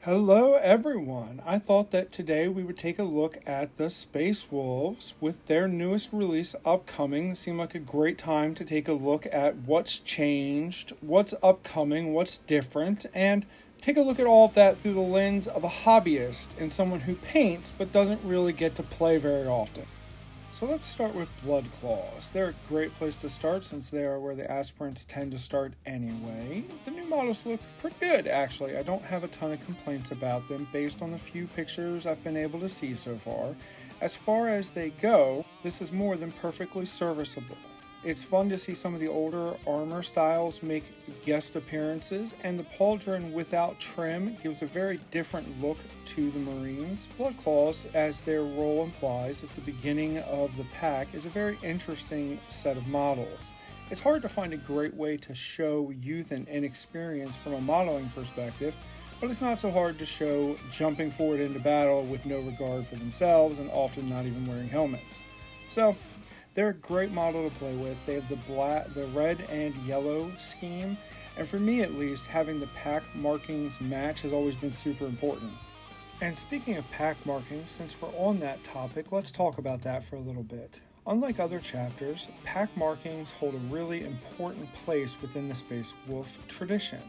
Hello everyone! I thought that today we would take a look at the Space Wolves with their newest release upcoming. It seemed like a great time to take a look at what's changed, what's upcoming, what's different, and take a look at all of that through the lens of a hobbyist and someone who paints but doesn't really get to play very often. So let's start with Blood Claws. They're a great place to start since they are where the aspirants tend to start anyway. The new models look pretty good actually. I don't have a ton of complaints about them based on the few pictures I've been able to see so far. As far as they go, this is more than perfectly serviceable. It's fun to see some of the older armor styles make guest appearances, and the pauldron without trim gives a very different look to the Marines. Blood Claws, as their role implies, as the beginning of the pack, is a very interesting set of models. It's hard to find a great way to show youth and inexperience from a modeling perspective, but it's not so hard to show jumping forward into battle with no regard for themselves and often not even wearing helmets. So, they're a great model to play with. They have the red and yellow scheme, and for me at least, having the pack markings match has always been super important. And speaking of pack markings, since we're on that topic, let's talk about that for a little bit. Unlike other chapters, pack markings hold a really important place within the Space Wolf tradition.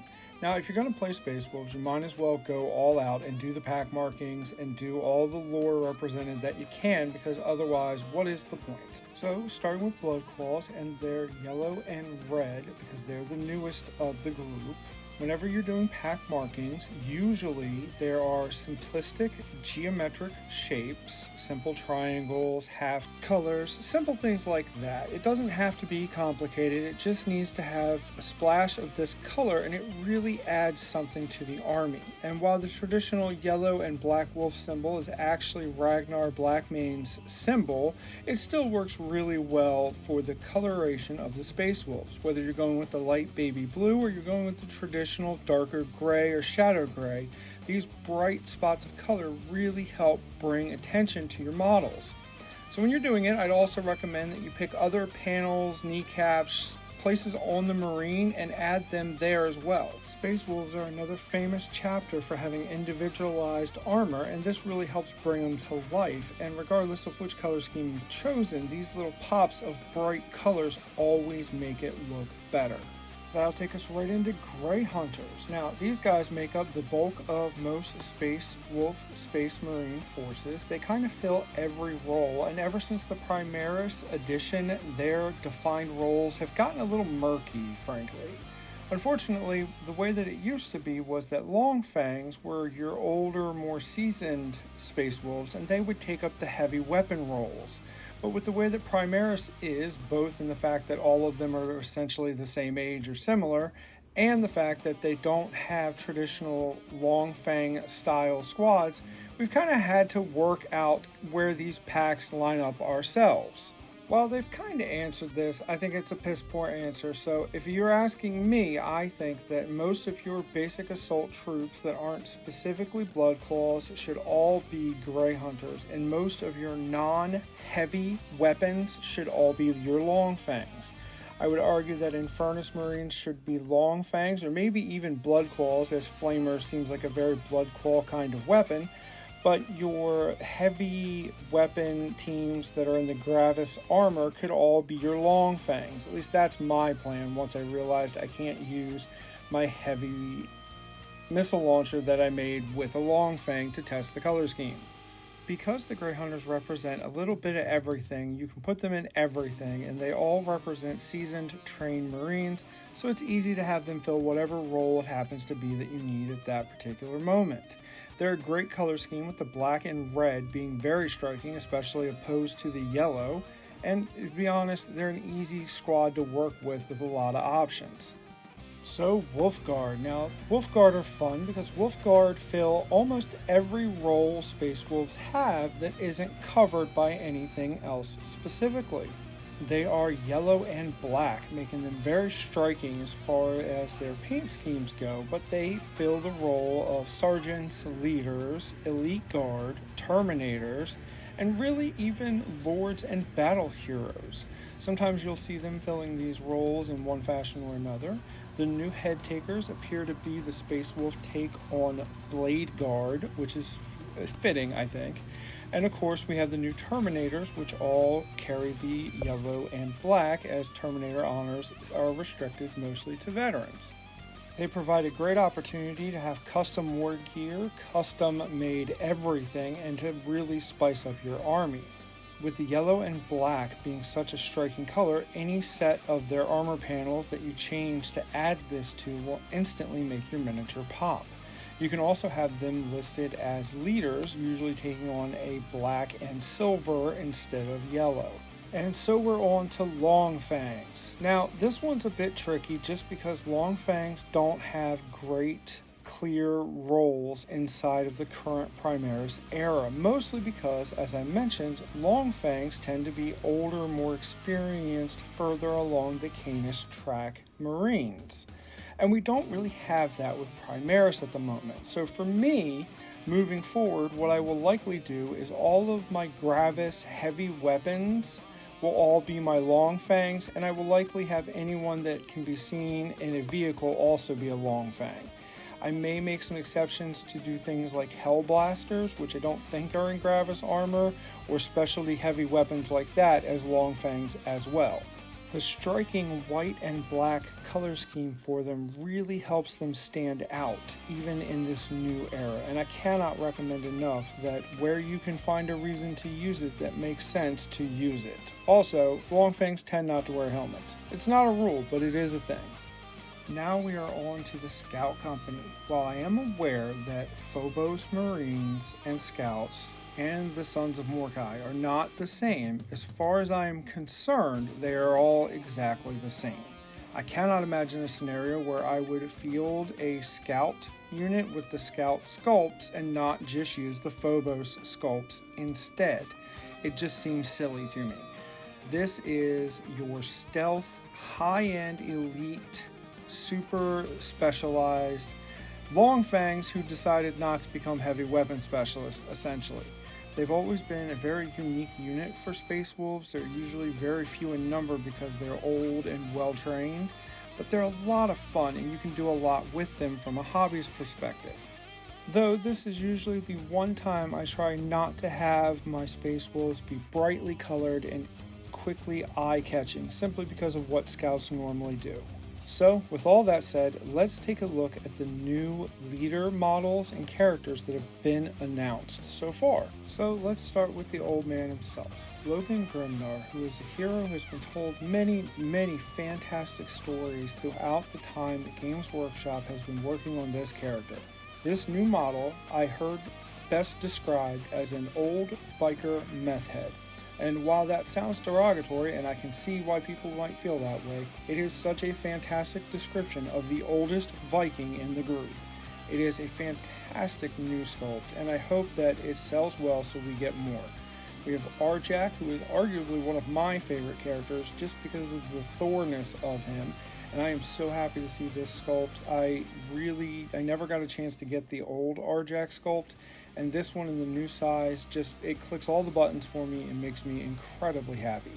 Now, if you're going to play Space Wolves, you might as well go all out and do the pack markings and do all the lore represented that you can, because otherwise, what is the point? So, starting with Blood Claws, and they're yellow and red because they're the newest of the group. Whenever you're doing pack markings, usually there are simplistic geometric shapes, simple triangles, half colors, simple things like that. It doesn't have to be complicated, it just needs to have a splash of this color and it really adds something to the army. And while the traditional yellow and black wolf symbol is actually Ragnar Blackmane's symbol, it still works really well for the coloration of the Space Wolves, whether you're going with the light baby blue or you're going with the traditional darker gray or shadow gray. These bright spots of color really help bring attention to your models. So when you're doing it, I'd also recommend that you pick other panels, kneecaps, places on the Marine and add them there as well. Space Wolves are another famous chapter for having individualized armor, and this really helps bring them to life. And regardless of which color scheme you've chosen, these little pops of bright colors always make it look better. That'll take us right into Grey Hunters. Now, these guys make up the bulk of most Space Wolf Space Marine forces. They kind of fill every role, and ever since the Primaris edition, their defined roles have gotten a little murky, frankly. Unfortunately, the way that it used to be was that Long Fangs were your older, more seasoned Space Wolves, and they would take up the heavy weapon roles. But with the way that Primaris is, both in the fact that all of them are essentially the same age or similar, and the fact that they don't have traditional Long Fang style squads, we've kind of had to work out where these packs line up ourselves. While they've kind of answered this, I think it's a piss poor answer. So if you're asking me, I think that most of your basic assault troops that aren't specifically Blood Claws should all be Grey Hunters, and most of your non-heavy weapons should all be your Long Fangs. I would argue that Infernus Marines should be Long Fangs, or maybe even Blood Claws, as Flamer seems like a very Blood Claw kind of weapon. But your heavy weapon teams that are in the Gravis armor could all be your Long Fangs. At least that's my plan once I realized I can't use my heavy missile launcher that I made with a Long Fang to test the color scheme. Because the Grey Hunters represent a little bit of everything, you can put them in everything, and they all represent seasoned, trained Marines, so it's easy to have them fill whatever role it happens to be that you need at that particular moment. They're a great color scheme, with the black and red being very striking, especially opposed to the yellow, and to be honest, they're an easy squad to work with a lot of options. So Wolfguard. Now, Wolfguard are fun because Wolfguard fill almost every role Space Wolves have that isn't covered by anything else specifically. They are yellow and black, making them very striking as far as their paint schemes go, but they fill the role of sergeants, leaders, elite guard, terminators, and really even lords and battle heroes. Sometimes you'll see them filling these roles in one fashion or another. The new head takers appear to be the Space Wolf take on Blade Guard, which is fitting, I think. And of course, we have the new Terminators, which all carry the yellow and black, as Terminator honors are restricted mostly to veterans. They provide a great opportunity to have custom war gear, custom made everything, and to really spice up your army. With the yellow and black being such a striking color, any set of their armor panels that you change to add this to will instantly make your miniature pop. You can also have them listed as leaders, usually taking on a black and silver instead of yellow. And so we're on to Long Fangs. Now, this one's a bit tricky just because Long Fangs don't have great clear roles inside of the current Primaris era, mostly because, as I mentioned, Long Fangs tend to be older, more experienced, further along the Canis track Marines. And we don't really have that with Primaris at the moment. So for me, moving forward, what I will likely do is all of my Gravis heavy weapons will all be my Long Fangs, and I will likely have anyone that can be seen in a vehicle also be a Long Fang. I may make some exceptions to do things like Hellblasters, which I don't think are in Gravis armor, or specialty heavy weapons like that as Long Fangs as well. The striking white and black color scheme for them really helps them stand out, even in this new era, and I cannot recommend enough that where you can find a reason to use it that makes sense to use it. Also, Long Fangs tend not to wear helmets. It's not a rule, but it is a thing. Now we are on to the Scout Company. While I am aware that Phobos Marines and Scouts and the Sons of Mordecai are not the same, as far as I am concerned, they are all exactly the same. I cannot imagine a scenario where I would field a Scout unit with the Scout sculpts and not just use the Phobos sculpts instead. It just seems silly to me. This is your stealth, high-end, elite, super specialized Long Fangs who decided not to become heavy weapon specialists, essentially. They've always been a very unique unit for Space Wolves. They're usually very few in number because they're old and well trained, but they're a lot of fun and you can do a lot with them from a hobbyist perspective. Though this is usually the one time I try not to have my Space Wolves be brightly colored and quickly eye-catching, simply because of what Scouts normally do. So, with all that said, let's take a look at the new leader models and characters that have been announced so far. So, let's start with the old man himself, Logan Grimnar, who is a hero who has been told many, many fantastic stories throughout the time that Games Workshop has been working on this character. This new model I heard best described as an old biker meth head. And while that sounds derogatory, and I can see why people might feel that way, it is such a fantastic description of the oldest Viking in the group. It is a fantastic new sculpt, and I hope that it sells well so we get more. We have Arjak, who is arguably one of my favorite characters just because of the Thorness of him, and I am so happy to see this sculpt. I never got a chance to get the old Arjak sculpt, and this one in the new size, it clicks all the buttons for me and makes me incredibly happy.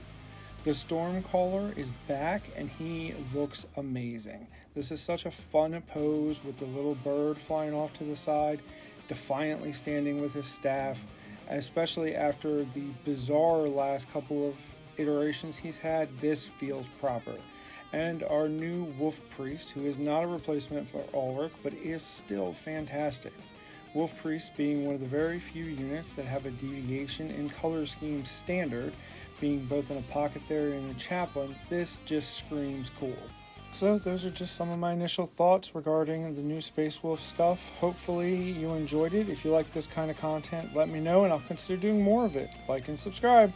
The Stormcaller is back and he looks amazing. This is such a fun pose with the little bird flying off to the side, defiantly standing with his staff, especially after the bizarre last couple of iterations he's had. This feels proper. And our new Wolf Priest, who is not a replacement for Ulrich, but is still fantastic. Wolf Priest being one of the very few units that have a deviation in color scheme standard, being both an apothecary and a chaplain, this just screams cool. So those are just some of my initial thoughts regarding the new Space Wolf stuff. Hopefully you enjoyed it. If you like this kind of content, let me know and I'll consider doing more of it. Like and subscribe.